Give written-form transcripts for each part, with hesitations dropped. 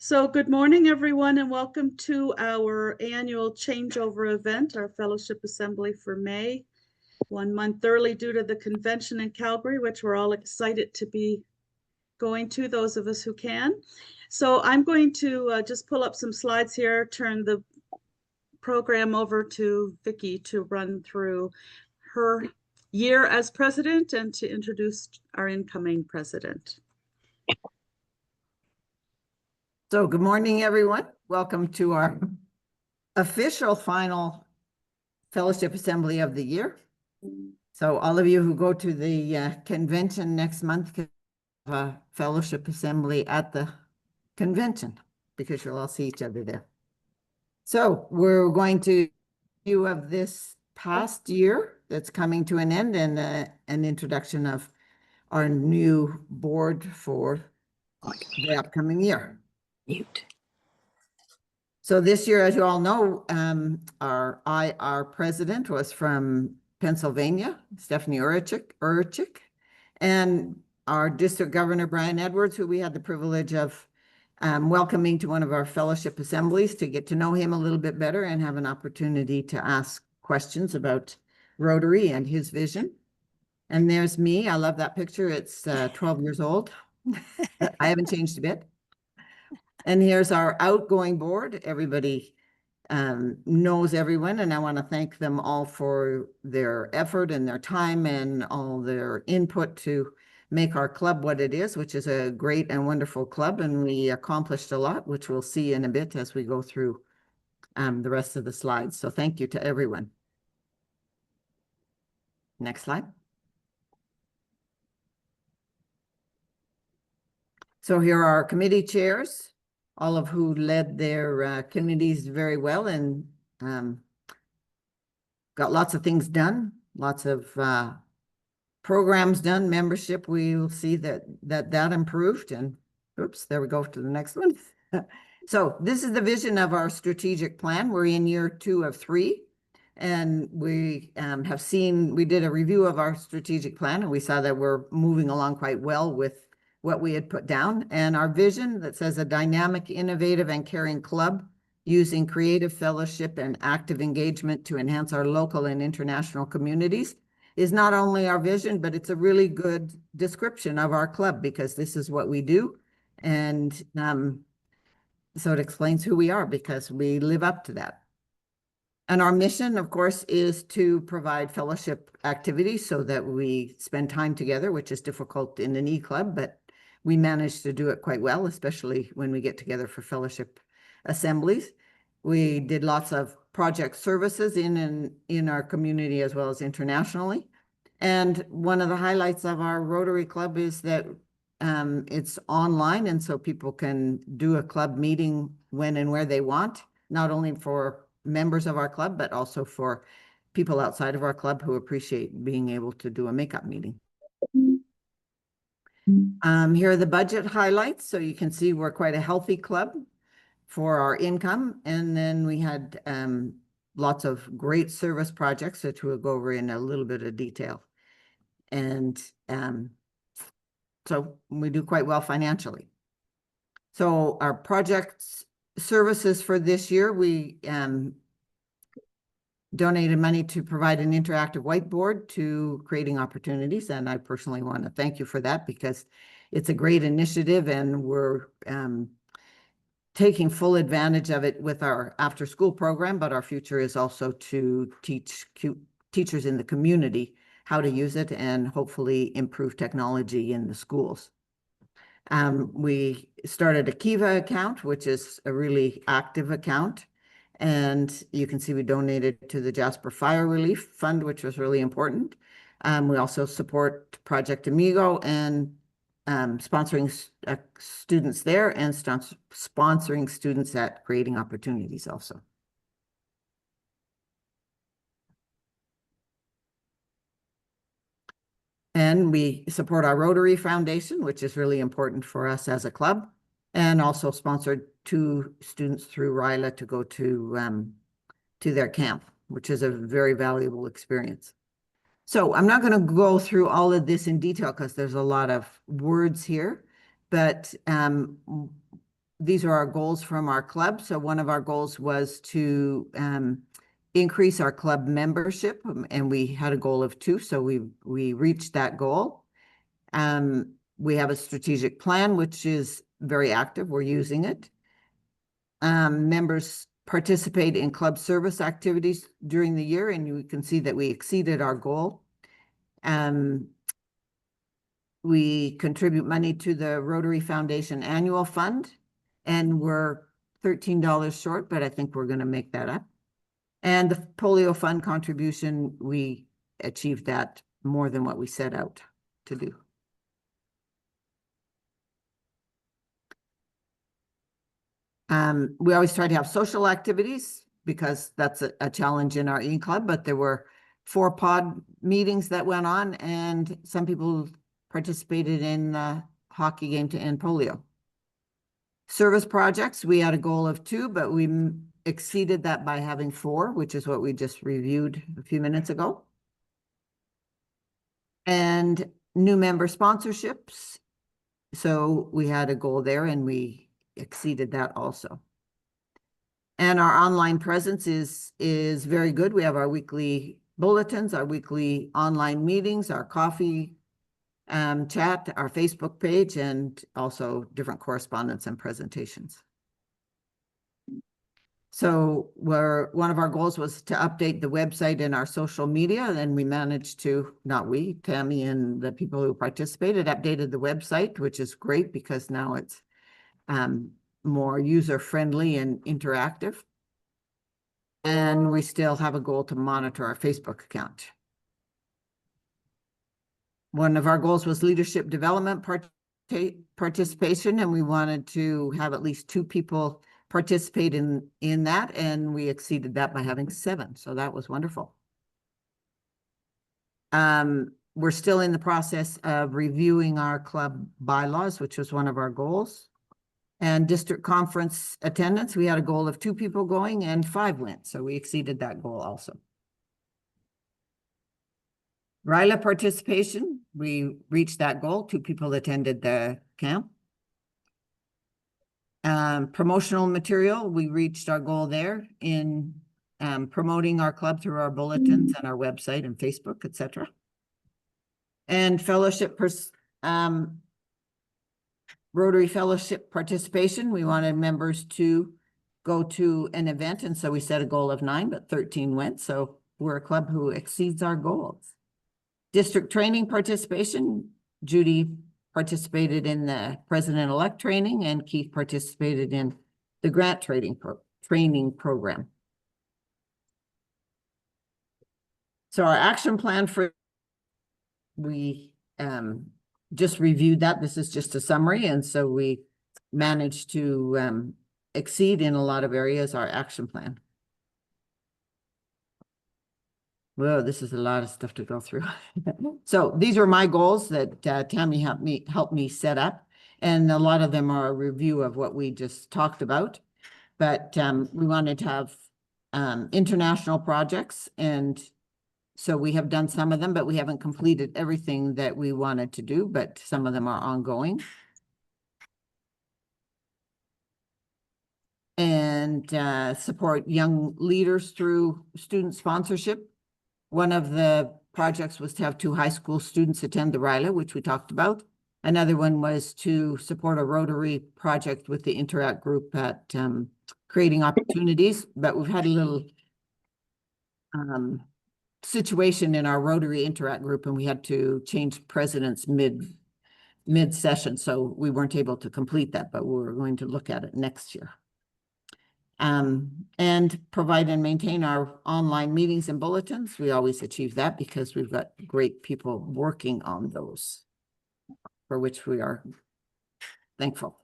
So good morning, everyone, and welcome to our annual Changeover event, our Fellowship Assembly for May. 1 month early due to the convention in Calgary, which we're all excited to be going to, those of us who can. So I'm going to just pull up some slides here, turn the program over to Vicki to run through her year as president and to introduce our incoming president. So good morning, everyone. Welcome to our official final Fellowship Assembly of the year. So all of you who go to the convention next month can have a Fellowship Assembly at the convention because you'll all see each other there. So we're going to view of this past year that's coming to an end and an introduction of our new board for the upcoming year. Mute. So this year, as you all know, our president was from Pennsylvania, Stephanie Urchik, and our district governor, Brian Edwards, who we had the privilege of welcoming to one of our fellowship assemblies to get to know him a little bit better and have an opportunity to ask questions about Rotary and his vision. And there's me. I love that picture. It's 12 years old. I haven't changed a bit. And here's our outgoing board. Everybody knows everyone, and I want to thank them all for their effort and their time and all their input to make our club what it is, which is a great and wonderful club. And we accomplished a lot, which we'll see in a bit as we go through the rest of the slides. So thank you to everyone. Next slide. So here are our committee chairs, all of who led their committees very well and got lots of things done, lots of programs done, membership. We'll see that improved. And oops, there we go to the next one. So this is the vision of our strategic plan. We're in year 2 of 3. And we we did a review of our strategic plan, and we saw that we're moving along quite well with what we had put down. And our vision that says a dynamic, innovative, and caring club using creative fellowship and active engagement to enhance our local and international communities is not only our vision, but it's a really good description of our club because this is what we do. And so it explains who we are because we live up to that. And our mission, of course, is to provide fellowship activities so that we spend time together, which is difficult in an e-club, but we manage to do it quite well, especially when we get together for fellowship assemblies. We did lots of project services in our community as well as internationally. And one of the highlights of our Rotary Club is that it's online, and so people can do a club meeting when and where they want, not only for members of our club, but also for people outside of our club who appreciate being able to do a makeup meeting. Here are the budget highlights. So you can see we're quite a healthy club for our income. And then we had lots of great service projects, which we'll go over in a little bit of detail. And so we do quite well financially. So our projects services for this year, we donated money to provide an interactive whiteboard to Creating Opportunities. And I personally want to thank you for that because it's a great initiative and we're taking full advantage of it with our after school program, but our future is also to teach teachers in the community how to use it and hopefully improve technology in the schools. We started a Kiva account, which is a really active account. And you can see we donated to the Jasper Fire Relief Fund, which was really important. We also support Project Amigo and sponsoring students there and sponsoring students at Creating Opportunities also. And we support our Rotary Foundation, which is really important for us as a club, and also sponsored 2 students through RILA to go to their camp, which is a very valuable experience. So I'm not going to go through all of this in detail because there's a lot of words here, but these are our goals from our club. So one of our goals was to increase our club membership, and we had a goal of 2, so we reached that goal. We have a strategic plan, which is very active. We're using it. Members participate in club service activities during the year, and you can see that we exceeded our goal. We contribute money to the Rotary Foundation Annual Fund, and we're $13 short, but I think we're going to make that up. And the polio fund contribution, we achieved that more than what we set out to do. We always try to have social activities because that's a challenge in our e-club, but there were 4 pod meetings that went on, and some people participated in the hockey game to end polio. Service projects, we had a goal of 2, but we exceeded that by having 4, which is what we just reviewed a few minutes ago. And new member sponsorships. So we had a goal there, and we exceeded that also. And our online presence is very good. We have our weekly bulletins, our weekly online meetings, our coffee chat, our Facebook page, and also different correspondence and presentations. So one of our goals was to update the website and our social media, and we managed to, not we, Tammy and the people who participated, updated the website, which is great because now it's more user-friendly and interactive. And we still have a goal to monitor our Facebook account. One of our goals was leadership development participation, and we wanted to have at least 2 people participate in that, and we exceeded that by having 7. So that was wonderful. We're still in the process of reviewing our club bylaws, which was one of our goals. And district conference attendance, we had a goal of 2 people going, and 5 went. So we exceeded that goal also. RILA participation, we reached that goal. 2 people attended the camp. Promotional material, we reached our goal there in promoting our club through our bulletins and our website and Facebook, etc. And fellowship, Rotary Fellowship participation, we wanted members to go to an event, and so we set a goal of 9, but 13 went. So we're a club who exceeds our goals. District training participation, Judy participated in the president-elect training, and Keith participated in the grant training program. So our action plan we just reviewed that. This is just a summary, and so we managed to exceed in a lot of areas our action plan. Whoa, this is a lot of stuff to go through. So these are my goals that Tammy helped me set up, and a lot of them are a review of what we just talked about. But we wanted to have international projects, and so we have done some of them, but we haven't completed everything that we wanted to do, but some of them are ongoing. And support young leaders through student sponsorship. One of the projects was to have 2 high school students attend the RILA, which we talked about. Another one was to support a Rotary project with the Interact group at creating opportunities, but we've had a little situation in our Rotary Interact group, and we had to change presidents mid-session, so we weren't able to complete that, but we're going to look at it next year. And provide and maintain our online meetings and bulletins. We always achieve that because we've got great people working on those, for which we are thankful.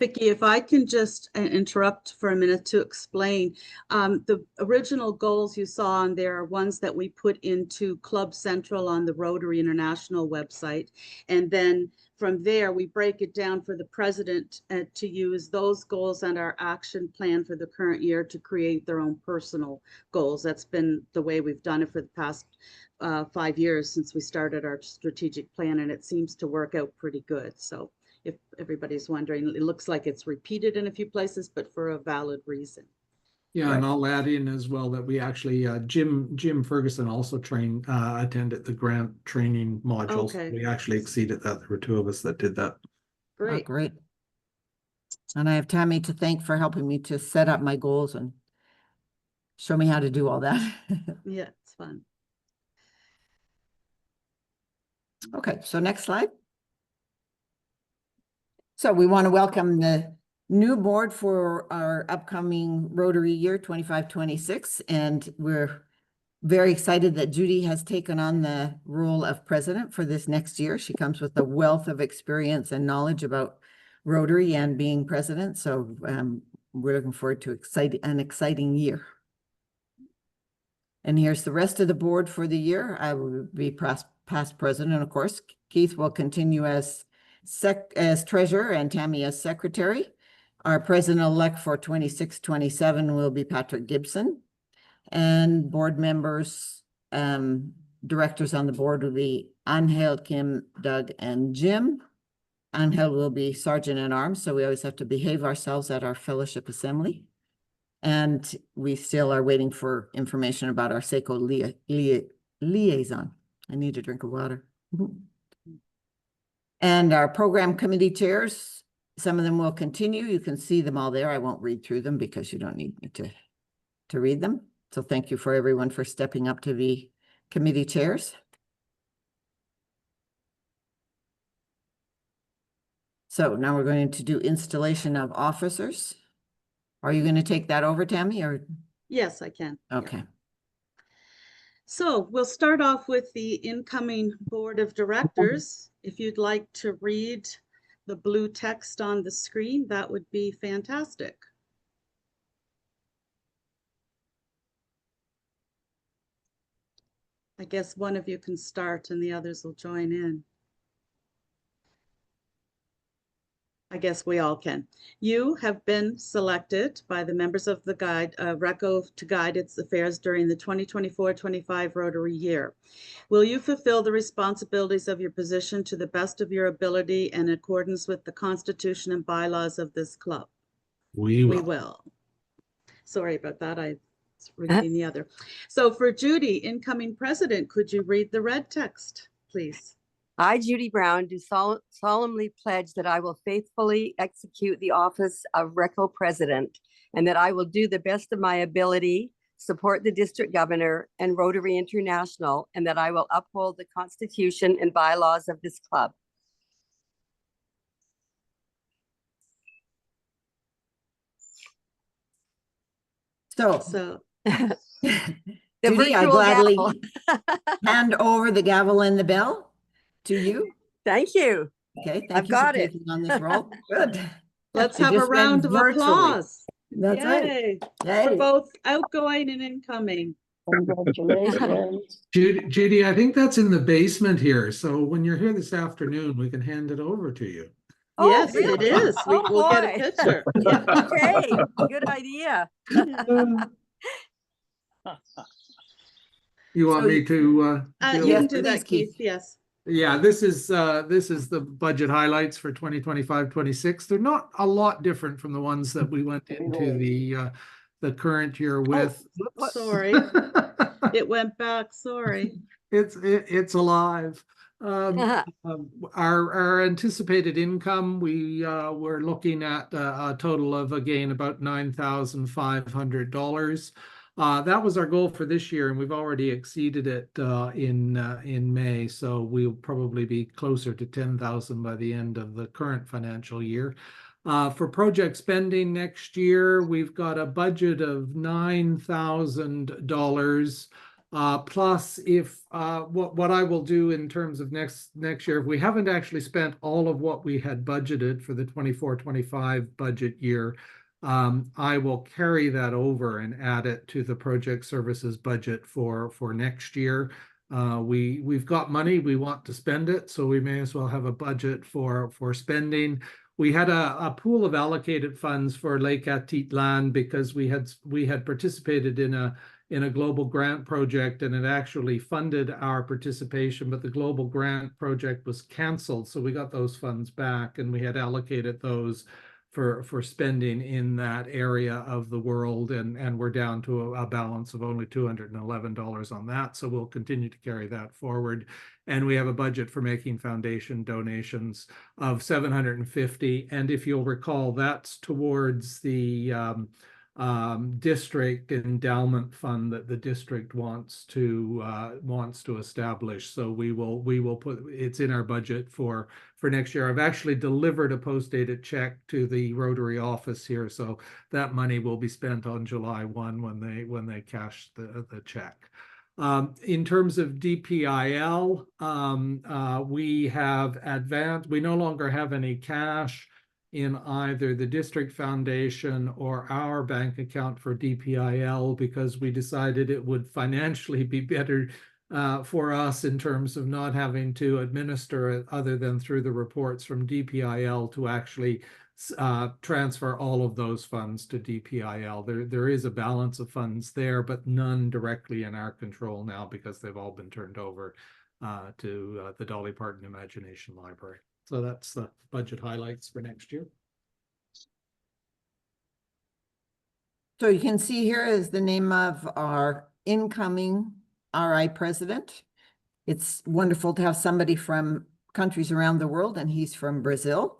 Vicki, if I can just interrupt for a minute to explain, the original goals you saw on there are ones that we put into Club Central on the Rotary International website. And then from there, we break it down for the president to use those goals and our action plan for the current year to create their own personal goals. That's been the way we've done it for the past 5 years since we started our strategic plan, and it seems to work out pretty good. So if everybody's wondering. It looks like it's repeated in a few places, but for a valid reason. Yeah, Right. and I'll add in as well that we actually, Jim Ferguson also attended the grant training modules. Okay. We actually exceeded that. There were 2 of us that did that. Oh, Great. great. And I have Tammy to thank for helping me to set up my goals and show me how to do all that. Yeah, it's fun. Okay, so next slide. So we want to welcome the new board for our upcoming Rotary year 25-26, and we're very excited that Judy has taken on the role of president for this next year. She comes with a wealth of experience and knowledge about Rotary and being president, so we're looking forward to an exciting year. And here's the rest of the board for the year. I will be past president, of course. Keith will continue as treasurer and Tammy as secretary. Our president-elect for 26-27 will be Patrick Gibson. And board members, directors on the board will be Angel, Kim, Doug, and Jim. Angel will be sergeant at arms, so we always have to behave ourselves at our fellowship assembly. And we still are waiting for information about our SECCO liaison. I need a drink of water. And our program committee chairs, some of them will continue. You can see them all there. I won't read through them because you don't need me to read them. So thank you for everyone for stepping up to be committee chairs. So now we're going to do installation of officers. Are you going to take that over, Tammy, or? Yes, I can. Okay. So we'll start off with the incoming board of directors. If you'd like to read the blue text on the screen, that would be fantastic. I guess one of you can start and the others will join in. I guess we all can. You have been selected by the members of the RECCO to guide its affairs during the 2024-25 Rotary year. Will you fulfill the responsibilities of your position to the best of your ability and in accordance with the Constitution and bylaws of this club? We will. We will. Sorry about that. I was reading the other. So for Judy, incoming president, could you read the red text, please? I, Judy Brown, do solemnly pledge that I will faithfully execute the office of RECCO President and that I will do the best of my ability, support the District Governor and Rotary International, and that I will uphold the Constitution and bylaws of this club. So The Judy, I virtual gladly gavel. hand over the gavel and the bell to you. Thank you. Okay, I've thank you for got it. taking on this role. Good. Let's You have a just went round of virtually. applause. That's right. Yay. For Yay. both outgoing and incoming. Congratulations. Judy, I think that's in the basement here. So when you're here this afternoon, we can hand it over to you. Oh, Yes, really? it is. We'll get a boy. picture. Yeah. Okay, good idea. You want So me to? You Yes, can do please, that, Keith. Keith. Yes. Yeah, this is the budget highlights for 2025-26. They're not a lot different from the ones that we went into the current year with. Oh, sorry. It went back. Sorry. It's alive. Our anticipated income, we're looking at a total of, again, about $9,500. That was our goal for this year, and we've already exceeded it in May. So we'll probably be closer to 10,000 by the end of the current financial year. For project spending next year, we've got a budget of $9,000. Plus, if what I will do in terms of next year, if we haven't actually spent all of what we had budgeted for the 24-25 budget year, I will carry that over and add it to the project services budget for next year. We've got money, we want to spend it, so we may as well have a budget for spending. We had a pool of allocated funds for Lake Atitlan because we had participated in in a global grant project, and it actually funded our participation, but the global grant project was canceled. So we got those funds back, and we had allocated those for spending in that area of the world, and we're down to a balance of only $211 on that. So we'll continue to carry that forward. And we have a budget for making foundation donations of $750. And if you'll recall, that's towards the district endowment fund that the district wants to establish. So we will put, it's in our budget for next year. I've actually delivered a post-dated check to the Rotary office here, so that money will be spent on July 1 when they cash the check. In terms of DPIL, we have advanced. We no longer have any cash in either the district foundation or our bank account for DPIL, because we decided it would financially be better for us in terms of not having to administer it other than through the reports from DPIL to actually transfer all of those funds to DPIL. There is a balance of funds there, but none directly in our control now because they've all been turned over to the Dolly Parton Imagination Library. So that's the budget highlights for next year. So you can see here is the name of our incoming RI president. It's wonderful to have somebody from countries around the world, and he's from Brazil.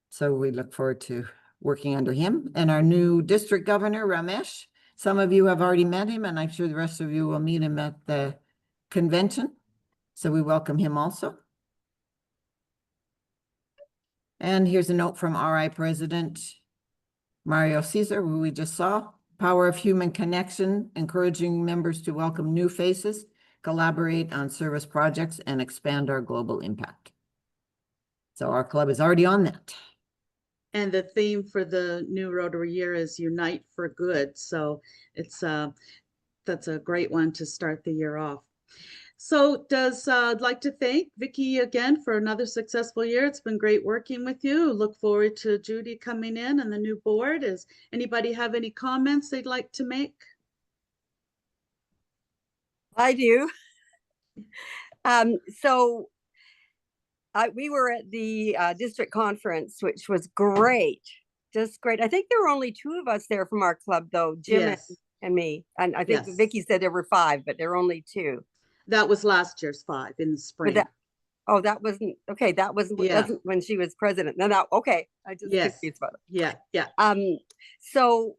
So we look forward to working under him. And our new district governor, Ramesh, some of you have already met him, and I'm sure the rest of you will meet him at the convention. So we welcome him also. And here's a note from RI President Mario Caesar, who we just saw. Power of human connection, encouraging members to welcome new faces, collaborate on service projects, and expand our global impact. So our club is already on that. And the theme for the new Rotary year is Unite for Good. So it's that's a great one to start the year off. So I'd like to thank Vicki again for another successful year. It's been great working with you. Look forward to Judy coming in and the new board. Does anybody have any comments they'd like to make? I do. We were at the district conference, which was great, just great. I think there were only 2 of us there from our club, though, Jim Yes. and me. And I think Yes. Vicki said there were 5, but there were only 2. That was last year's 5 in the spring. That wasn't okay. That wasn't when she was president. No, okay. I just confused about it. Yeah. So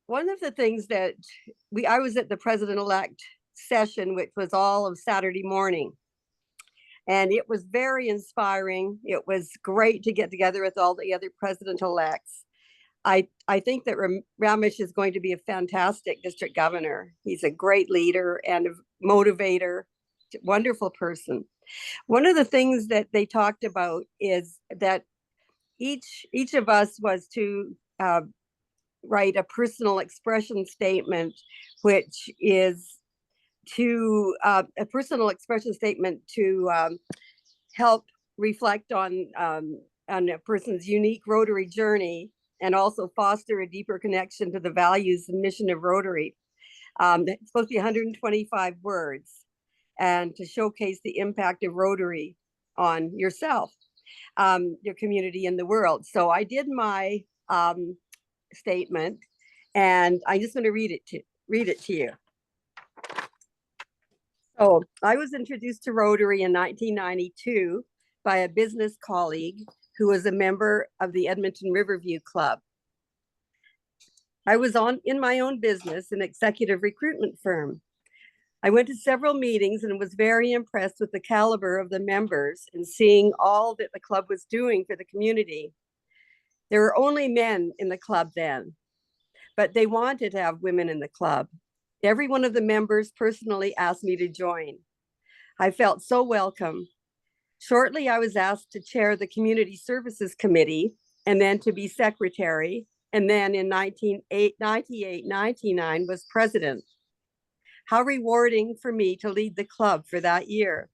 one of the things that I was at the president-elect session, which was all of Saturday morning. And it was very inspiring. It was great to get together with all the other president-elects. I think that Ramesh is going to be a fantastic district governor. He's a great leader and a motivator, wonderful person. One of the things that they talked about is that each of us was to write a personal expression statement, which is to a help reflect on a person's unique Rotary journey, and also foster a deeper connection to the values and mission of Rotary. It's supposed to be 125 words, and to showcase the impact of Rotary on yourself, your community, and the world. So I did my statement, and I'm just going to read it to you. So I was introduced to Rotary in 1992 by a business colleague who was a member of the Edmonton Riverview Club. I was in my own business, an executive recruitment firm. I went to several meetings and was very impressed with the caliber of the members and seeing all that the club was doing for the community. There were only men in the club then, but they wanted to have women in the club. Every one of the members personally asked me to join. I felt so welcome. Shortly, I was asked to chair the Community Services Committee and then to be secretary. And then in 1998-99 was president. How rewarding for me to lead the club for that year.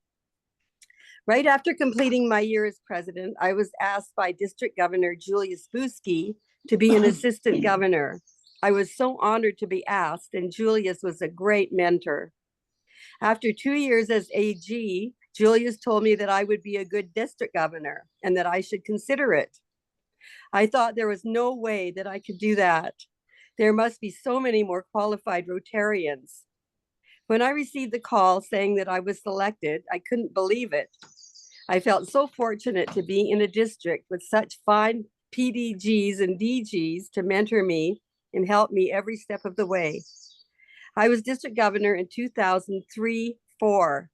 Right after completing my year as president, I was asked by District Governor Julius Buski to be an assistant governor. I was so honored to be asked, and Julius was a great mentor. After 2 years as AG, Julius told me that I would be a good district governor and that I should consider it. I thought there was no way that I could do that. There must be so many more qualified Rotarians. When I received the call saying that I was selected, I couldn't believe it. I felt so fortunate to be in a district with such fine PDGs and DGs to mentor me and help me every step of the way. I was district governor in 2003-04.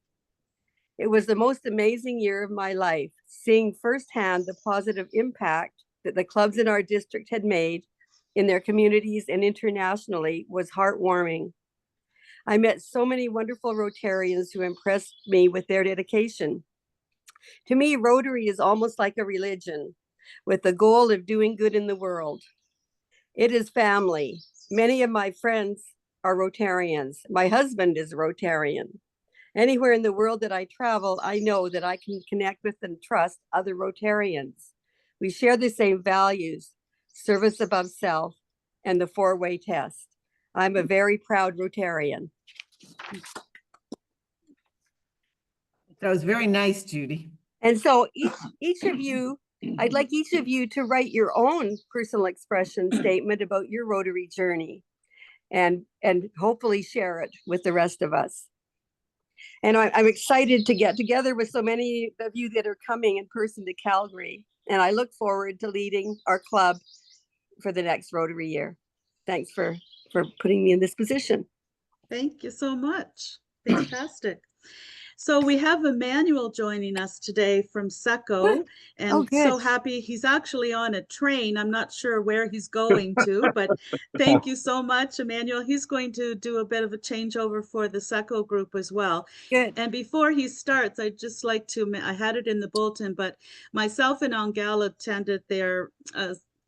It was the most amazing year of my life. Seeing firsthand the positive impact that the clubs in our district had made in their communities and internationally was heartwarming. I met so many wonderful Rotarians who impressed me with their dedication. To me, Rotary is almost like a religion with the goal of doing good in the world. It is family. Many of my friends are Rotarians. My husband is a Rotarian. Anywhere in the world that I travel, I know that I can connect with and trust other Rotarians. We share the same values, service above self, and the four-way test. I'm a very proud Rotarian. That was very nice, Judy. And so each of you, I'd like each of you to write your own personal expression statement about your Rotary journey and hopefully share it with the rest of us. And I'm excited to get together with so many of you that are coming in person to Calgary. And I look forward to leading our club for the next Rotary year. Thanks for putting me in this position. Thank you so much. Fantastic. So we have Emmanuel joining us today from SECCO, and so happy he's actually on a train. I'm not sure where he's going to, but thank you so much, Emmanuel. He's going to do a bit of a changeover for the SECCO group as well. Good. And before he starts, I'd just like to, I had it in the bulletin, but myself and Angela attended their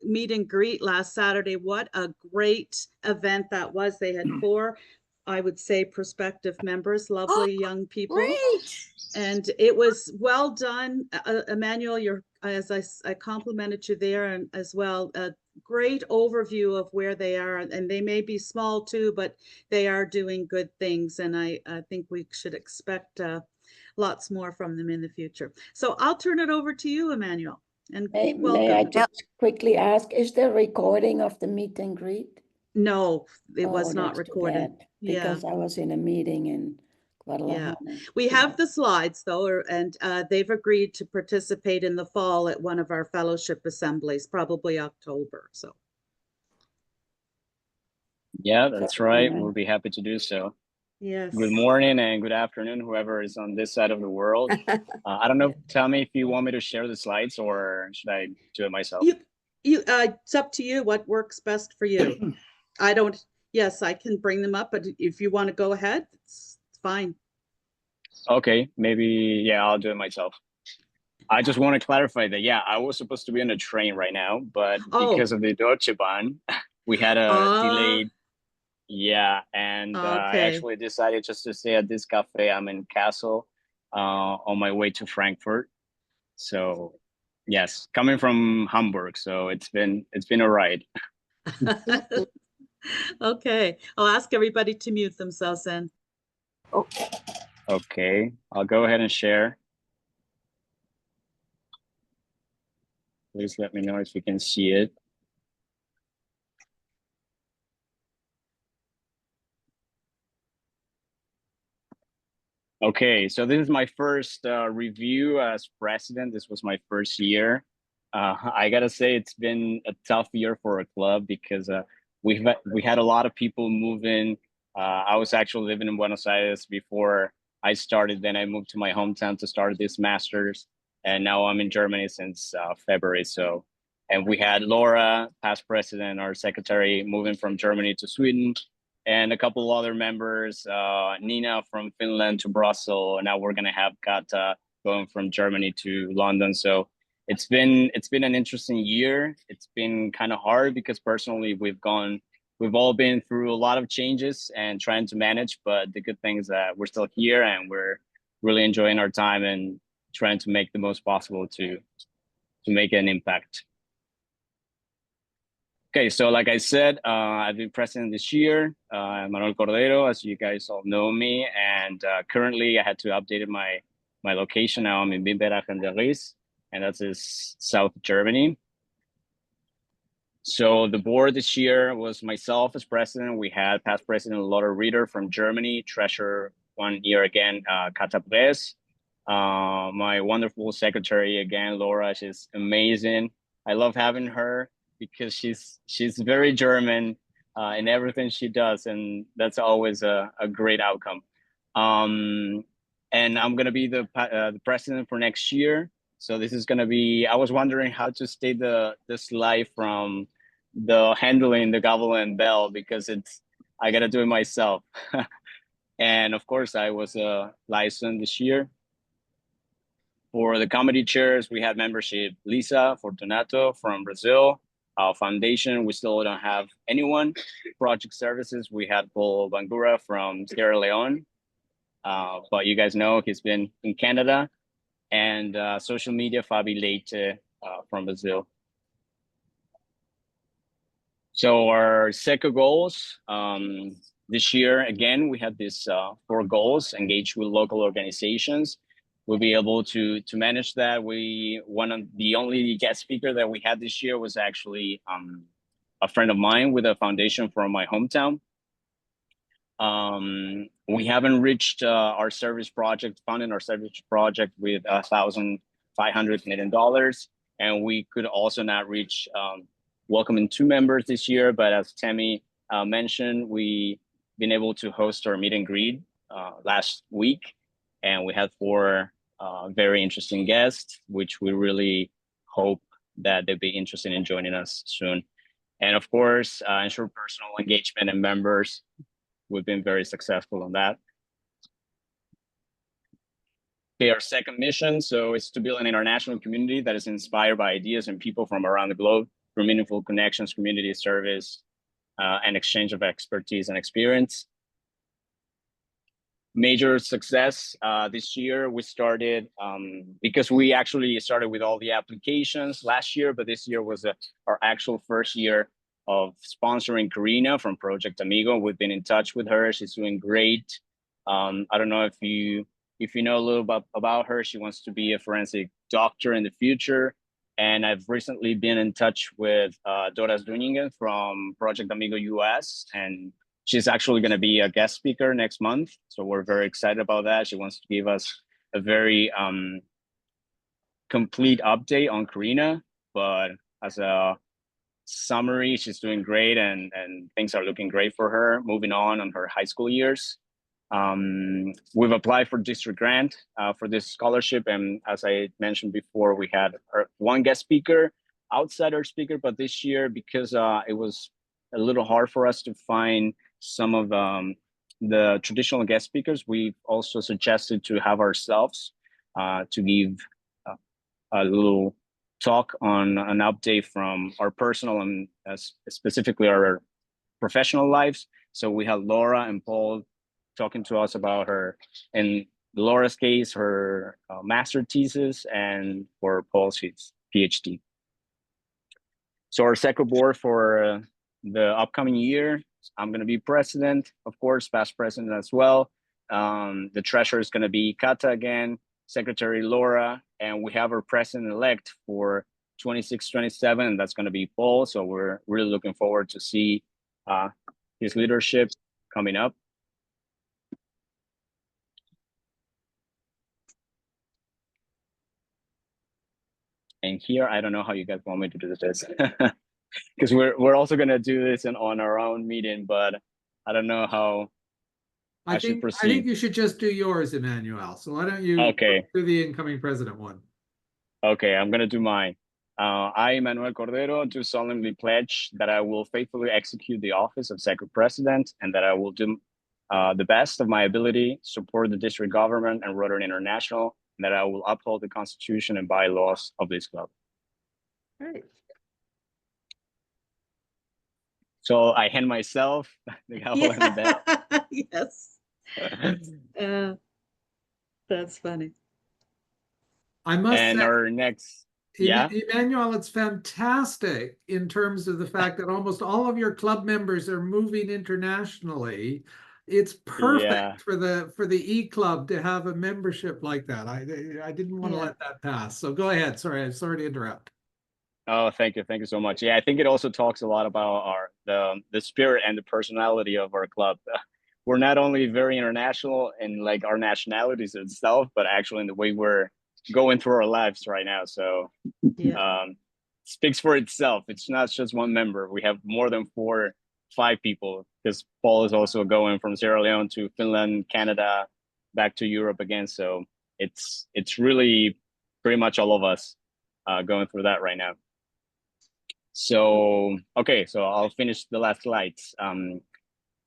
meet and greet last Saturday. What a great event that was. They had 4, I would say, prospective members, lovely young people. Great. And it was well done. Emmanuel, as I complimented you there, and as well, a great overview of where they are. And they may be small too, but they are doing good things. And I think we should expect lots more from them in the future. So I'll turn it over to you, Emmanuel. And May I just quickly ask, is there a recording of the meet and greet? No, it was not that's too recorded. bad, because I was in a meeting in Guadalajara. We have the slides though, and they've agreed to participate in the fall at one of our fellowship assemblies, probably October. So. Yeah, that's right. We'll be happy to do so. Yes. Good morning and good afternoon, whoever is on this side of the world. I don't know. Tell me if you want me to share the slides or should I do it myself? It's up to you. What works best for you? Yes, I can bring them up, but if you want to go ahead, it's fine. Okay, maybe, I'll do it myself. I just want to clarify that, I was supposed to be on a train right now, but because of the Deutsche Bahn, we had a delayed. And I actually decided just to stay at this cafe. I'm in Kassel on my way to Frankfurt. So yes, coming from Hamburg. So it's been a ride. Okay, I'll ask everybody to mute themselves then. Okay, I'll go ahead and share. Please let me know if you can see it. Okay, so this is my first review as president. This was my first year. I gotta say it's been a tough year for our club because we had a lot of people moving. I was actually living in Buenos Aires before I started. Then I moved to my hometown to start this master's, and now I'm in Germany since February. So, and we had Laura, past president, our secretary, moving from Germany to Sweden. And a couple of other members, Nina from Finland to Brussels. Now we're gonna have Kata going from Germany to London. So it's been an interesting year. It's been kind of hard because personally we've all been through a lot of changes and trying to manage. But the good thing is that we're still here and we're really enjoying our time and trying to make the most possible to make an impact. Okay, so like I said, I've been president this year. Emmanuel Cordero, as you guys all know me, and currently I had to update my location. Now I'm in Biberach and and that's in South Germany. So the board this year was myself as president. We had past president Laura Reeder from Germany, treasurer 1 year again, Kata Press. My wonderful secretary again, Laura. She's amazing. I love having her because she's very German in everything she does, and that's always a great outcome. And I'm gonna be the president for next year. So this is gonna be. I was wondering how to stay this live from the handling the gavel and bell because I gotta do it myself. And of course, I was licensed this year. For the comedy chairs, we had membership Lisa Fortunato from Brazil. Our foundation, we still don't have anyone. Project services, we had Paul Bangura from Sierra Leone. But you guys know he's been in Canada. And social media, Fabi Leite from Brazil. So our SECCO goals, this year, again, we had these 4 goals: engage with local organizations. We'll be able to manage that. The only guest speaker that we had this year was actually a friend of mine with a foundation from my hometown. We haven't reached our service project, funding our service project with $1,500 million. And we could also not reach welcoming 2 members this year. But as Tammy mentioned, we've been able to host our meet and greet last week. And we had 4 very interesting guests, which we really hope that they'll be interested in joining us soon. And of course, ensure personal engagement and members. We've been very successful on that. Okay, our second mission, so it's to build an international community that is inspired by ideas and people from around the globe through meaningful connections, community service, and exchange of expertise and experience. Major success this year, we started, because we actually started with all the applications last year, but this year was our actual first year of sponsoring Karina from Project Amigo. We've been in touch with her. She's doing great. I don't know if you know a little bit about her. She wants to be a forensic doctor in the future. And I've recently been in touch with Doras Duningen from Project Amigo US, and she's actually going to be a guest speaker next month. So we're very excited about that. She wants to give us a very complete update on Karina, but as a summary, she's doing great and things are looking great for her, moving on her high school years. We've applied for district grant for this scholarship. And as I mentioned before, we had 1 guest speaker, outsider speaker, but this year, because it was a little hard for us to find some of the traditional guest speakers, we've also suggested to have ourselves to give a little talk on an update from our personal and specifically our professional lives. So we had Laura and Paul talking to us about her, in Laura's case, her master thesis, and for Paul's his PhD. So our SECCO board for the upcoming year, I'm going to be president, of course, past president as well. The treasurer is going to be Kata again, secretary Laura, and we have our president-elect for 26-27, and that's going to be Paul. So we're really looking forward to see his leadership coming up. And here, I don't know how you guys want me to do this, because we're also going to do this on our own meeting, but I don't know how I should proceed. I think you should just do yours, Emmanuel. So why don't you do the incoming president one? Okay, I'm going to do mine. I, Emmanuel Cordero, do solemnly pledge that I will faithfully execute the office of SECCO president, and that I will do the best of my ability, support the district government and Rotary International, and that I will uphold the Constitution and bylaws of this club. Right. So I hand myself the gavel and the bell. Yes. That's funny. I must say, our next. Yeah. Emmanuel, it's fantastic in terms of the fact that almost all of your club members are moving internationally. It's Yeah. perfect for the E-Club to have a membership like that. I didn't want to Yeah. let that pass. So go ahead. Sorry to interrupt. Oh, thank you so much. Yeah, I think it also talks a lot about the spirit and the personality of our club. We're not only very international in like our nationalities itself, but actually in the way we're going through our lives right now. So Yeah. speaks for itself. It's not just one member. We have more than 5 people, because Paul is also going from Sierra Leone to Finland, Canada, back to Europe again. So it's really pretty much all of us going through that right now. So, okay, so I'll finish the last slides.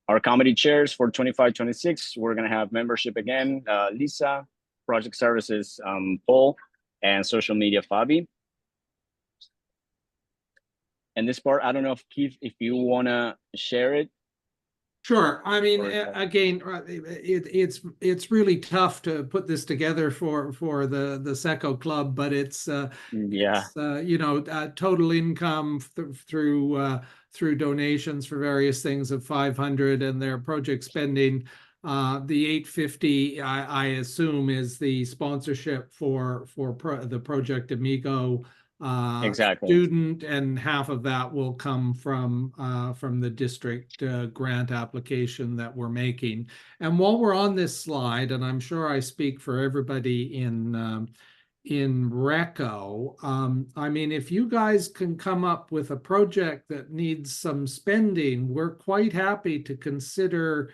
Our comedy chairs for 25-26, we're gonna have membership again, Lisa, project services, Paul, and social media, Fabi. And this part, I don't know if Keith, if you wanna share it. Sure. I mean, Or- again, it's really tough to put this together for the SECCO club, but it's Yeah, total income through donations for various things of 500, and their project spending. The 850, I assume, is the sponsorship for the Project Amigo exactly. student, and half of that will come from the district grant application that we're making. And while we're on this slide, and I'm sure I speak for everybody in RECCO, I mean, if you guys can come up with a project that needs some spending, we're quite happy to consider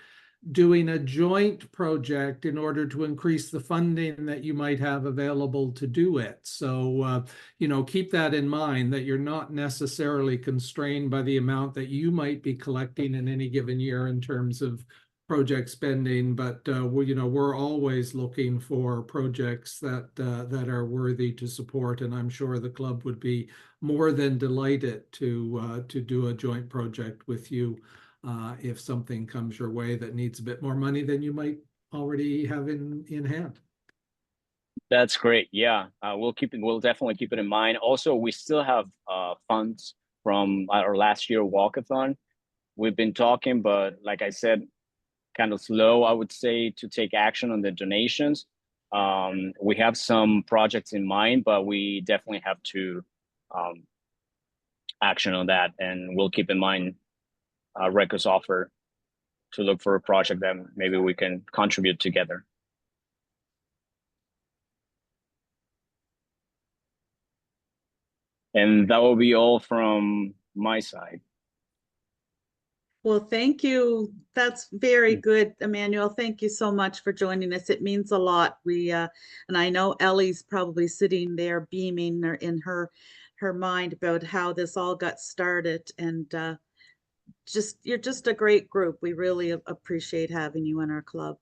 doing a joint project in order to increase the funding that you might have available to do it. So, keep that in mind, that you're not necessarily constrained by the amount that you might be collecting in any given year in terms of project spending, but we're always looking for projects that are worthy to support, and I'm sure the club would be more than delighted to do a joint project with you if something comes your way that needs a bit more money than you might already have in hand. That's great. Yeah, we'll definitely keep it in mind. Also, we still have funds from our last year walkathon. We've been talking, but like I said, kind of slow, I would say, to take action on the donations. We have some projects in mind, but we definitely have to action on that, and we'll keep in mind RECCO's offer to look for a project that maybe we can contribute together. And that will be all from my side. Well, thank you. That's very good, Emmanuel. Thank you so much for joining us. It means a lot. And I know Ellie's probably sitting there beaming in her mind about how this all got started. And you're just a great group. We really appreciate having you in our club.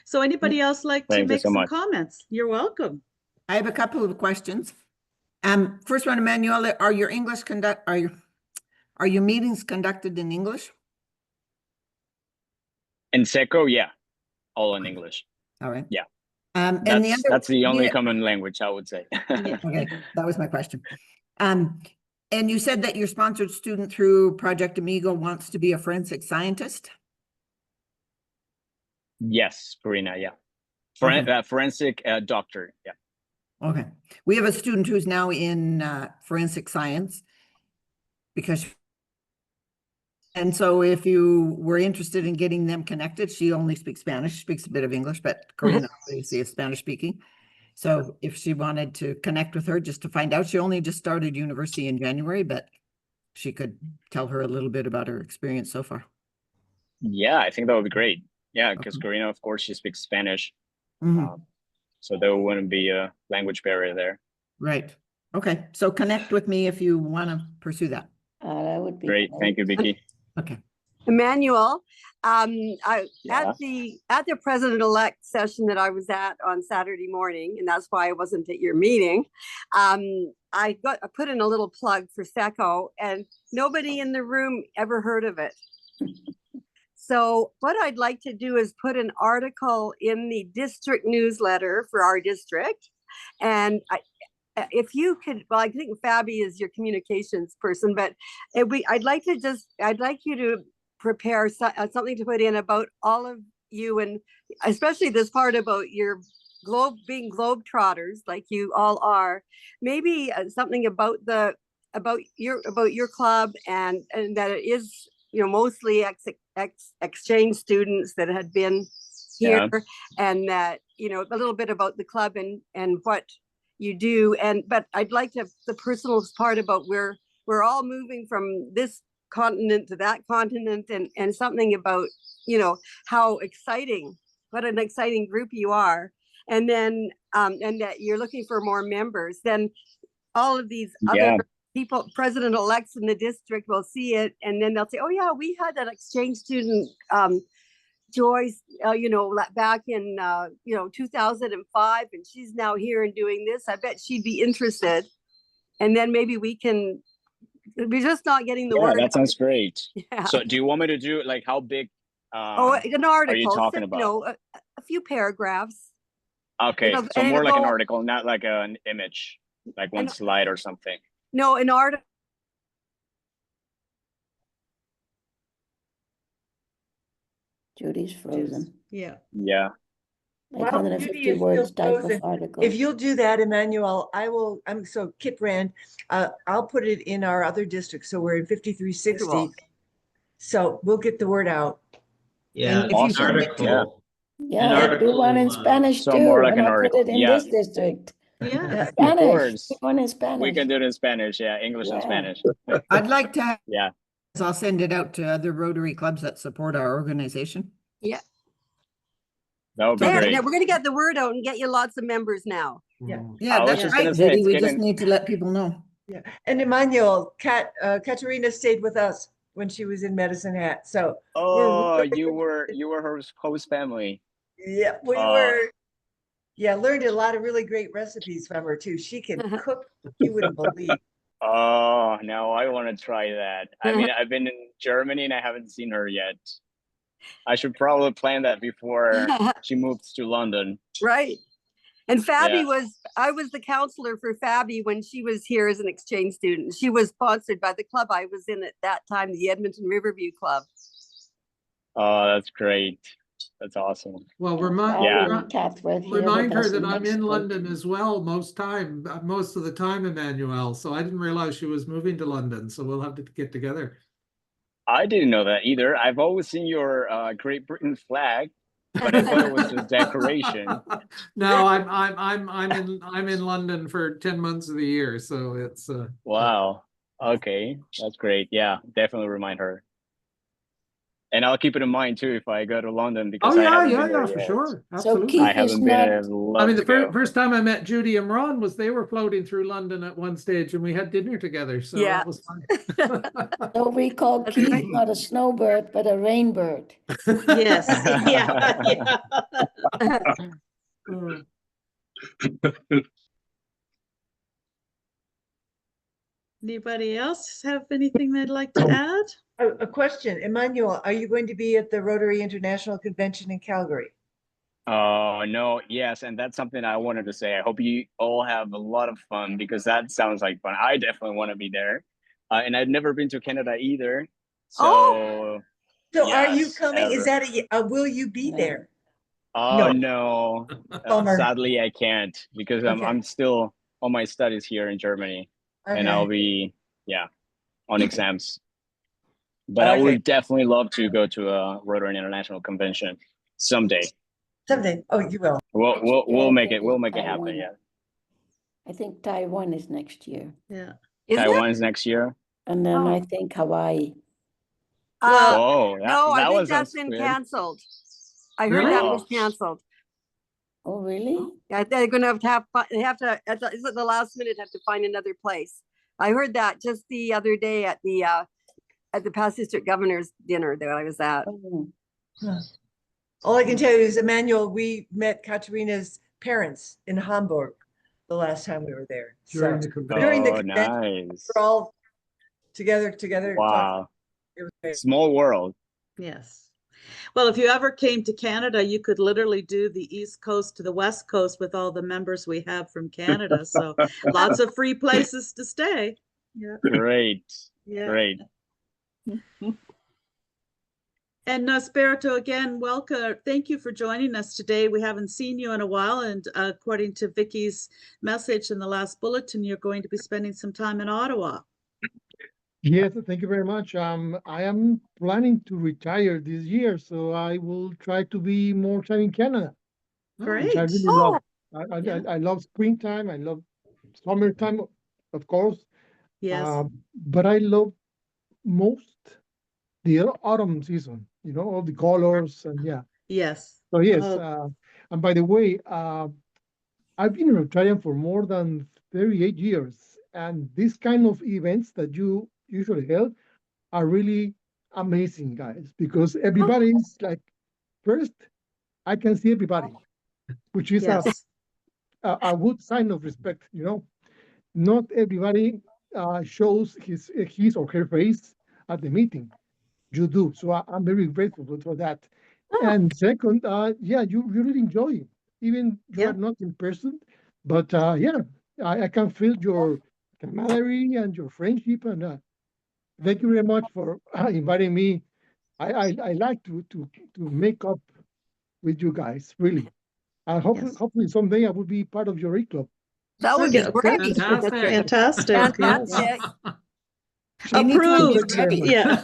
So anybody else like to Thank you make so some much. comments? You're welcome. I have a couple of questions. First one, Emmanuel, are your meetings conducted in English? In SECCO, yeah, all in English. All right. Yeah. And That's the only common language, I would say. Yeah. Okay, that was my question. And you said that your sponsored student through Project Amigo wants to be a forensic scientist? Yes, Karina, yeah. Forensic doctor, yeah. Okay. We have a student who's now in forensic science and so if you were interested in getting them connected, she only speaks Spanish, speaks a bit of English, but Karina obviously is Spanish speaking. So if she wanted to connect with her just to find out, she only just started university in January, but she could tell her a little bit about her experience so far. Yeah, I think that would be great. Yeah, because Karina, of course, she speaks Spanish. Mm-hmm. So there wouldn't be a language barrier there. Right. Okay. So connect with me if you want to pursue that. That would be Great. Thank you, Vicki. Okay. Emmanuel, at Yeah. the president-elect session that I was at on Saturday morning, and that's why I wasn't at your meeting, I put in a little plug for SECCO, and nobody in the room ever heard of it. So what I'd like to do is put an article in the district newsletter for our district, and if you could, well, I think Fabi is your communications person, but I'd like you to prepare something to put in about all of you, and especially this part about your being globetrotters like you all are. Maybe something about your club, and that it is, you know, mostly exchange students that had been here, and that, you know, a little bit about the club and what you do. But I'd like to have the personal part about where we're all moving from this continent to that continent, and something about, you know, what an exciting group you are. And then and that you're looking for more members. Then all of these other people, president-elects in the district, will see it, and then they'll say, oh yeah, we had that exchange student, Joyce, you know, back in, you know, 2005, and she's now here and doing this. I bet she'd be interested. And then maybe we're just not getting the word. That sounds great. Yeah. So do you want me to do, like, how big? An article. Are you talking about? You know, a few paragraphs. Okay, You know, so more like an go, article, not like an image, like one slide or something. No, an article. Judy's frozen. Yeah. Yeah. Like Well, 150 Judy is still words type of frozen. article. If you'll do that, Emmanuel, so Kip Rand, I'll put it in our other district. So we're in 5360. Cool. So we'll get the word out. Yeah, And if you awesome. article. Yeah, do one in Spanish so too. more like and an I'll article. put it in Yeah. this district. Yeah. Of Spanish. course. Put one in Spanish. We can do it in Spanish. Yeah, English and Yeah. Spanish. I'd like to have, Yeah. I'll send it out to other Rotary clubs that support our organization. Yeah. That would be Yeah, great. we're gonna get the word out and get you lots of members now. Yeah. Yeah, I was that's just right, gonna say, Judy. it's We getting- just need to let people know. Yeah. And Emmanuel, Katerina stayed with us when she was in Medicine Hat. So Oh, you were her host family. yeah, we were. Yeah, learned a lot of really great recipes from her too. She can cook, you wouldn't believe. Oh, no, I want to try that. I mean, I've been in Germany and I haven't seen her yet. I should probably plan that before she moves to London. Right. And Fabi I was the counselor for Fabi when she was here as an exchange student. She was sponsored by the club I was in at that time, the Edmonton Riverview Club. Oh, that's great. That's awesome. Well, Sally and Kath were here remind with her us that in I'm in Mexico. London as well most of the time, Emmanuel. So I didn't realize she was moving to London. So we'll have to get together. I didn't know that either. I've always seen your Great Britain flag, but I thought it was just decoration. No, I'm in London for 10 months of the year, so it's Wow. Okay, that's great. Yeah, definitely remind her. And I'll keep it in mind too if I go to London, because I haven't been there for yet. sure. So Absolutely. Keith I is haven't been. not, I'd love I mean, the to go. first time I met Judy and Ron was they were floating through London at one stage, and we had dinner together. So Yeah. that was fun. so we call That's Keith right. not a snowbird, but a rainbird. Yes. Yeah. Anybody else have anything they'd like to add? A question, Emmanuel, are you going to be at the Rotary International Convention in Calgary? Oh, no, yes, and that's something I wanted to say. I hope you all have a lot of fun, because that sounds like fun. I definitely want to be there. And I've never been to Canada either. So, So are you yes, coming? Is ever. that will you be No. there? Oh, no. Bummer. Sadly, I can't, because Okay. I'm still on my studies here in Germany, and I'll be, on exams. But I Okay. would definitely love to go to a Rotary International Convention someday. Someday. Oh, you will. We'll make it. We'll make it Taiwan. happen. Yeah. I think Taiwan is next year. Yeah. Is it? Taiwan's next year. And then Oh. I think Hawaii. Oh, No, I think was that's been good. canceled. I heard Really? that was canceled. Oh, really? Yeah, they're gonna they have to at the last minute have to find another place. I heard that just the other day at the past district governor's dinner that I was at. Oh, All I can tell you is, Emmanuel, we met Katerina's parents in Hamburg the last time we were there. During So the convention. during the Oh, convention, nice. we're all together. Wow. It was great. Small world. Yes. Well, if you ever came to Canada, you could literally do the East Coast to the West Coast with all the members we have from Canada. So lots of free places to stay. Yeah. Great. Yeah. Great. And Spirito, again, welcome. Thank you for joining us today. We haven't seen you in a while, and according to Vicky's message in the last bulletin, you're going to be spending some time in Ottawa. Yes, thank you very much. I am planning to retire this year, so I will try to be more time in Canada, which I Great. really love. I love springtime. I love summertime, of course. Yes. But I love most the autumn season. You know, all the colors and yeah. Yes. So yes. Oh, And by the way, I've been retiring for more than 38 years, and this kind of events that you usually held are really amazing, guys, because everybody is like, first, I can see everybody, which is yes. a good sign of respect, you know. Not everybody shows his or her face at the meeting. You do. So I'm very grateful for that. And second, yeah, you really enjoy it. Even you Yeah. are not in person, but yeah, I can feel your camaraderie and your friendship. And thank you very much for inviting me. I like to make up with you guys, really. Yes. Hopefully someday I will be part of your club. That would be Yeah, great. Fantastic. Fantastic. Yes. Fantastic. Anytime you're Approved. ready. Yeah.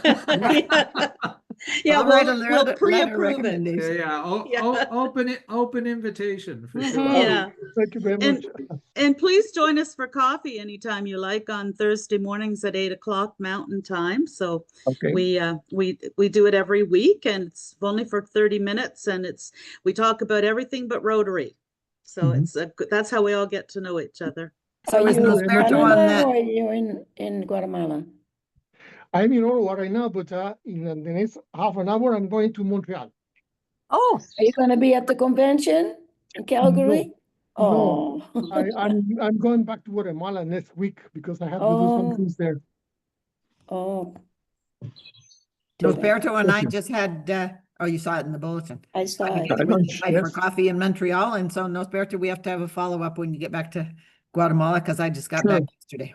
Yeah, I'll write a we'll letter pre-approve it. recommendation. Yeah, open invitation for sure. Yeah. Thank you very And much. and please join us for coffee anytime you like on Thursday mornings at 8 o'clock Mountain Time. So Okay. we do it every week, and it's only for 30 minutes, and we talk about everything but Rotary. So Mhm. that's how we all get to know each other. So Are is you no in spiritual on Canada that? or are you in Guatemala? I'm in Ottawa right now, but in the next half an hour, I'm going to Montreal. Oh, Are you going to be at the convention in Calgary? No, Oh, I'm going back to Guatemala next week because I have to do some Oh. things there. oh, No too bad. spiritual and I Okay. just had, oh, you saw it in the bulletin. I saw it. I lunch, Invite for yes. coffee in Montreal, and so no spiritual, we have to have a follow-up when you get back to Guatemala, because I just got Sure. back yesterday.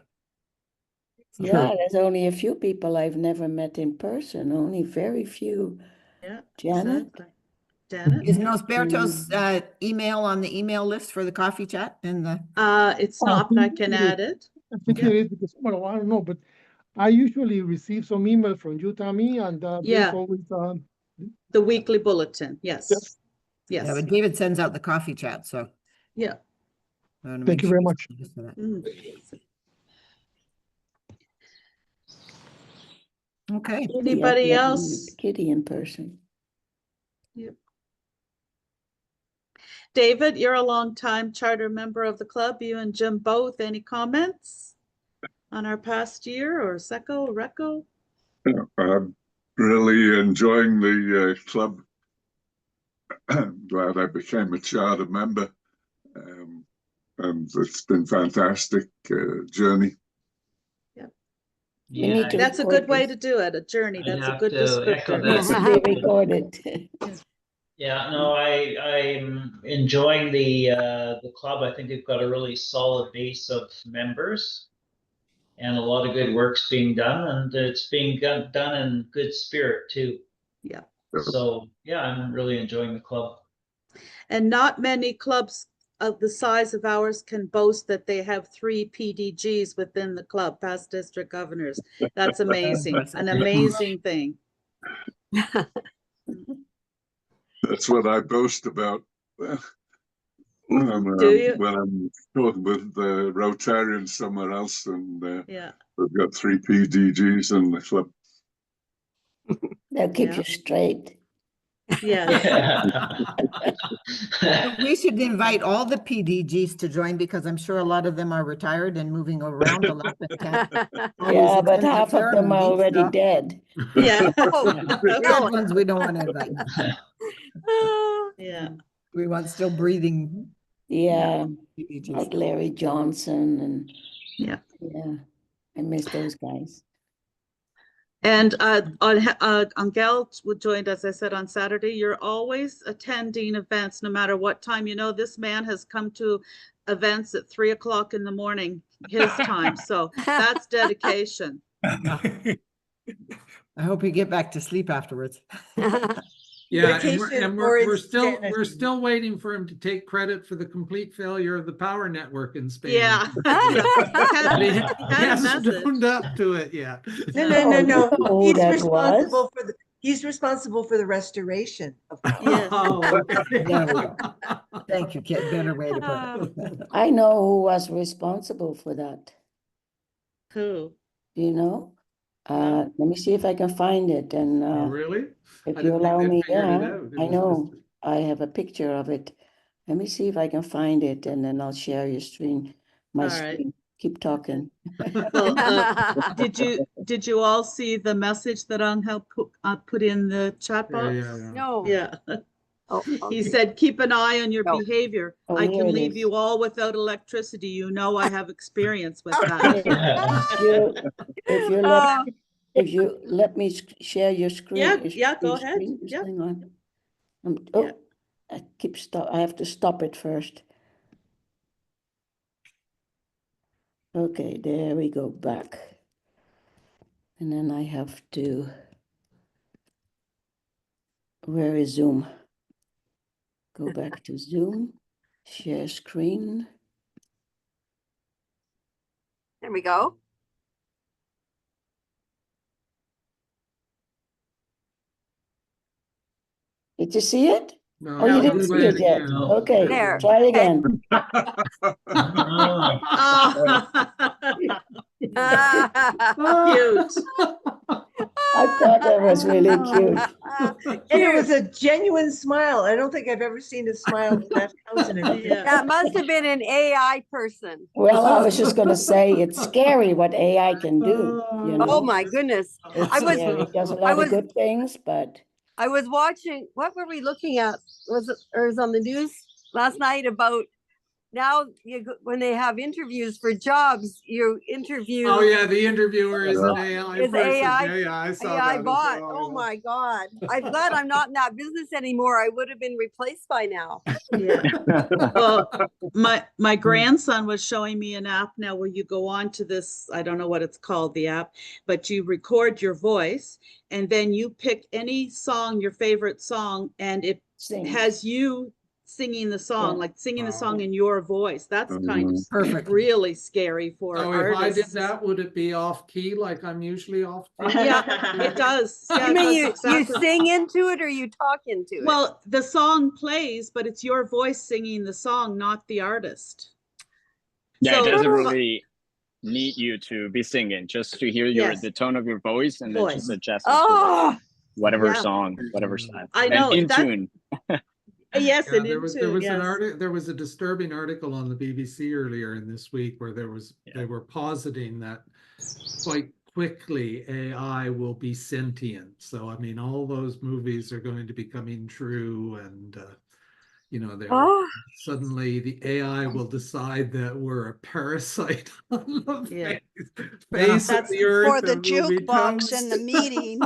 So- Yeah, there's only a few people I've never met in person, only very few. Yeah. Janet? Exactly. Janet? Is no spiritual's email on the email list for the coffee chat and the, It's I not, but I think can it is. add it. I think Okay. it is because, well, I don't know, but I usually receive some email from you, Tammy, and there's Yeah. always, The weekly bulletin. Yes. Yes. yeah, Yes. but David sends out the coffee chat, so. Yeah. I wanna Thank make you sure very he's much. used to that. Mm. Okay, Anybody I've never else? met Kitty in person. David, you're a longtime charter member of the club. You and Jim both. Any comments on our past year or SECCO, RECCO? I'm really enjoying the club. I'm glad I became a charter member, and it's been fantastic journey. We need to That's a record good way this. to do it, a journey. I'd That's a have good to echo descriptor. that. Needs to be recorded. Yeah, no, I'm enjoying the club. I think we've got a really solid base of members, and a lot of good work's being done, and it's being done in good spirit too. Yeah. So yeah, I'm really enjoying the club. And not many clubs of the size of ours can boast that they have 3 PDGs within the club, past district governors. That's amazing, an amazing thing. That's what I boast about. Do you? When I'm talking with the Rotarians somewhere else, and Yeah. we've got 3 PDGs in the club. They'll keep Yeah. you straight. Yeah. we should invite all the PDGs to join, because I'm sure a lot of them are retired and moving around a lot. But can't always Yeah, but attend the half of them are ceremony, already so- dead. Yeah. The dead ones we don't want to invite. Yeah. We want still breathing Yeah, PDGs. like Larry Johnson and Yeah. yeah, I miss those guys. And on Gal joined, as I said, on Saturday. You're always attending events, no matter what time. You know, this man has come to events at 3 o'clock in the morning, his time. So that's dedication. I hope you get back to sleep afterwards. Yeah, and Vacation we're or insanity. still waiting for him to take credit for the complete failure of the power network in Spain. Yeah. He He had a hasn't message. owned up to it yet. No, Oh, no, you no, know no. who He's that responsible was? for he's responsible for the restoration of power. Yes. Oh, okay. There we go. Thank you, Kit. Better way to put it. I know who was responsible for that. Who? Do you know? No. Let me see if I can find it, and Oh, really? if I you didn't think allow they'd me, figured it yeah, out. It I was know. just- I have a picture of it. Let me see if I can find it, and then I'll share your screen, my All right. screen. Keep talking. Well, did you all see the message that Angel put in the chat Yeah, box? yeah, yeah. No. Yeah. Oh, He okay. said, keep an eye on your No. behavior. Oh, I here can it leave is. you all without electricity. You know, I have experience with that. If you let me share your screen. Yeah, your yeah, go screen, ahead. just Yeah. hang on. Yeah. I have to stop it first. Okay, there we go, back. And then I have to, where is Zoom? Go back to Zoom, share screen. There we go. Did you see it? No, Oh, you No. didn't see it yet? No. Okay, There. try again. Cute. I thought that was really cute. And it was a genuine smile. I don't think I've ever seen a smile with that countenance. Yeah. That must have been an AI person. Well, I was just gonna say, it's scary what AI can do, you know? Oh my goodness. It's I was- scary. It does a I lot was- of good things, but I was watching, what were we looking at? Was it on the news last night about now when they have interviews for jobs, you interview. Oh, yeah, the interviewer is an AI Is person. AI Yeah, yeah, I saw AI that as bot. well, Oh yeah. my God. I'm glad I'm not in that business anymore. I would have been replaced by now. Yeah. Well, my grandson was showing me an app now where you go on to this, I don't know what it's called, the app, but you record your voice and then you pick any song, your favorite song, and it sing. has you singing the song, Yeah. like singing the Wow. song in your voice. That's kind of Perfect. really scary for So if I did artists. that, would it be off key like I'm usually off key? Yeah, it does. Yeah, You it mean does you exactly. sing into it or you talk into it? Well, the song plays, but it's your voice singing the song, not the artist. Yeah, So- it doesn't really need you to be singing, just to hear Yes. the tone of your voice and then just Voice. adjust it to Oh, whatever Yeah. song, whatever style. I And know, in that- tune. Yes, Yeah, and there was into, an yes. article, there was a disturbing article on the BBC earlier in this week where they Yeah. were positing that quite quickly AI will be sentient. So I mean, all those movies are going to be coming true, and you know, oh, suddenly the AI will decide that we're a parasite on the Yeah. face of That's the earth. For the and we'll be jukebox in the toast. meeting,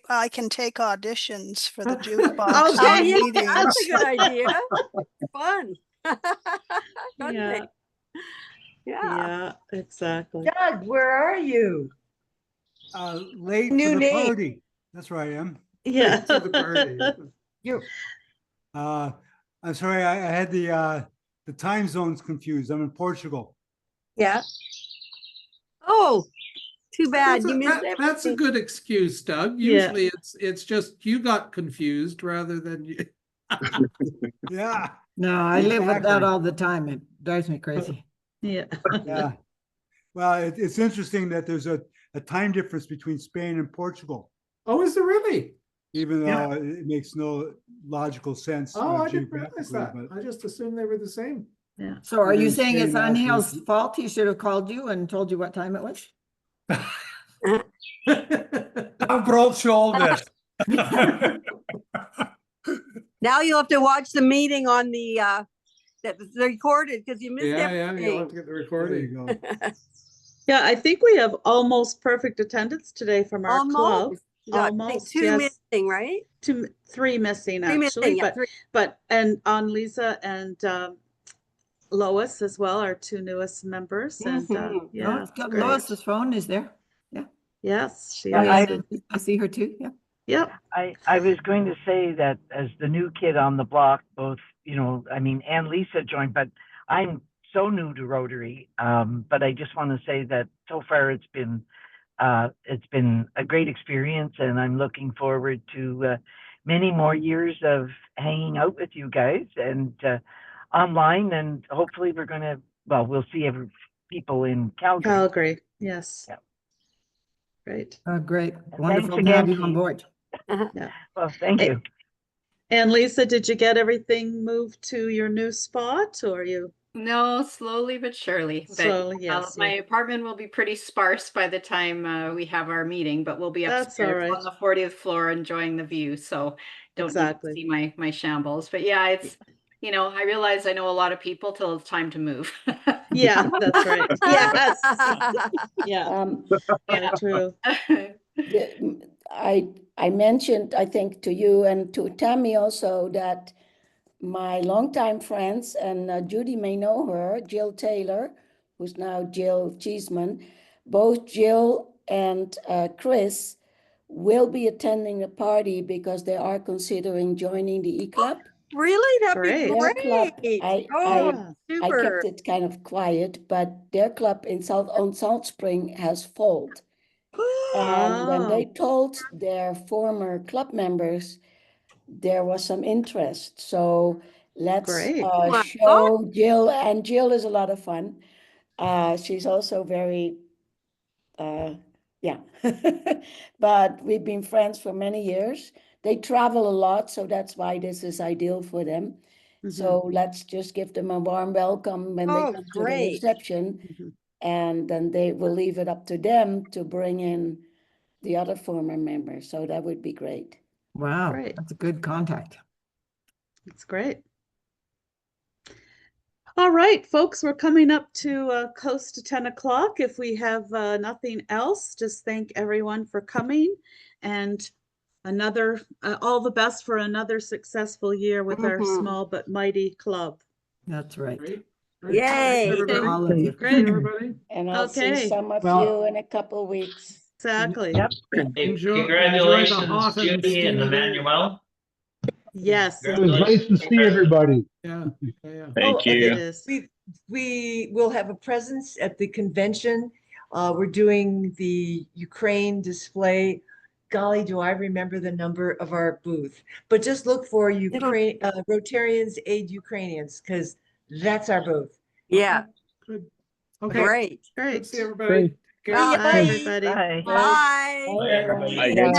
I can take auditions for the jukebox oh in Okay. the yeah, meetings. that's a good idea. Fun. Couldn't Yeah. it? Yeah. Yeah, exactly. Doug, where are you? Late New to the name. party. That's where I am. Yeah. To the party. You're I'm sorry, I had the time zones confused. I'm in Portugal. Yeah. Oh, too bad. That's You a, missed that- that's a everything. good excuse, Doug. Yeah. Usually it's just you got confused rather than you. Yeah, No, I live with that Exactly. all the time. It drives me crazy. Yeah. yeah. Well, it's interesting that there's a time difference between Spain and Portugal, Oh, is it really? even Yeah. though it makes no logical sense. Oh, I didn't realize geographically, that. but I just assumed they were the same. Yeah. So are you Then saying it's Spain also- Angel's fault? He should have called you and told you what time it was? I'm broad shoulders. Now you'll have to watch the meeting on the that's recorded because you missed Yeah, yeah, you'll have everything. to get the There recording. you go. Yeah, I think we have almost perfect attendance today from our club. Almost. You got, I think, Almost, two yes. missing, right? Three missing Three actually, missing, yeah, three. and on Lisa and Lois as well, our two newest members. And yeah, Oh, it's got great. Lois's phone is there. Yeah. Yes, she Yeah, is. I see her too. Yeah. Yep. I was going to say that as the new kid on the block, both, you know, I mean, and Lisa joined, but I'm so new to Rotary. But I just want to say that so far it's been a great experience, and I'm looking forward to many more years of hanging out with you guys and online, and hopefully we're going to, well, we'll see people in Calgary. Calgary, yes. Yeah. Great. Great. And Wonderful thanks to have again, you on Keith. board. Yeah. Well, thank you. And Lisa, did you get everything moved to your new spot, or you? No, slowly but surely. But Slowly, yes. my apartment will be pretty sparse by the time we have our meeting, but we'll be That's all upstairs right. on the 40th floor enjoying the view. So don't Exactly. need to see my shambles. But yeah, it's, you know, I realize I know a lot of people till it's time to move. Yeah, that's right. Yes. Yeah. Yeah. True. I mentioned, I think, to you and to Tammy also that my longtime friends, and Judy may know her, Jill Taylor, who's now Jill Cheeseman, both Jill and Chris will be attending the party because they are considering joining the E-Club. Really? That'd be Great. Their club, great. I Super. kept it kind of quiet, but their club in Salt Spring has folded. And when they told their former club members, there was some interest. So let's show Jill, and Jill is a lot of fun. She's also very, yeah, but we've been friends for many years. They travel a lot, so that's why this is ideal for them. So let's just give them a warm welcome when they come to the reception, and then they will leave it up to them to bring in the other former members. So that would be great. Wow, Great. that's a good contact. That's great. All right, folks, we're coming up to close to 10 o'clock. If we have nothing else, just thank everyone for coming, and another all the best for another successful year with our small but mighty club. That's right. Great. Yay. Everybody. All of you. Great. Everybody. And I'll see Okay. some of you in a couple of weeks. Exactly. Yep. Enjoy the Congratulations, hot and Judy and steamy Emmanuel. Yes. It was nice to see everybody. Yeah. Yeah. Thank It you. is. We will have a presence at the convention. We're doing the Ukraine display. Golly, do I remember the number of our booth? But just look for Ukraine Rotarians Aid Ukrainians, because that's our booth. Yeah. Good. Okay. Great. Great. Good to see everybody. Bye, everybody. Bye. Bye, everybody. Bye, guys.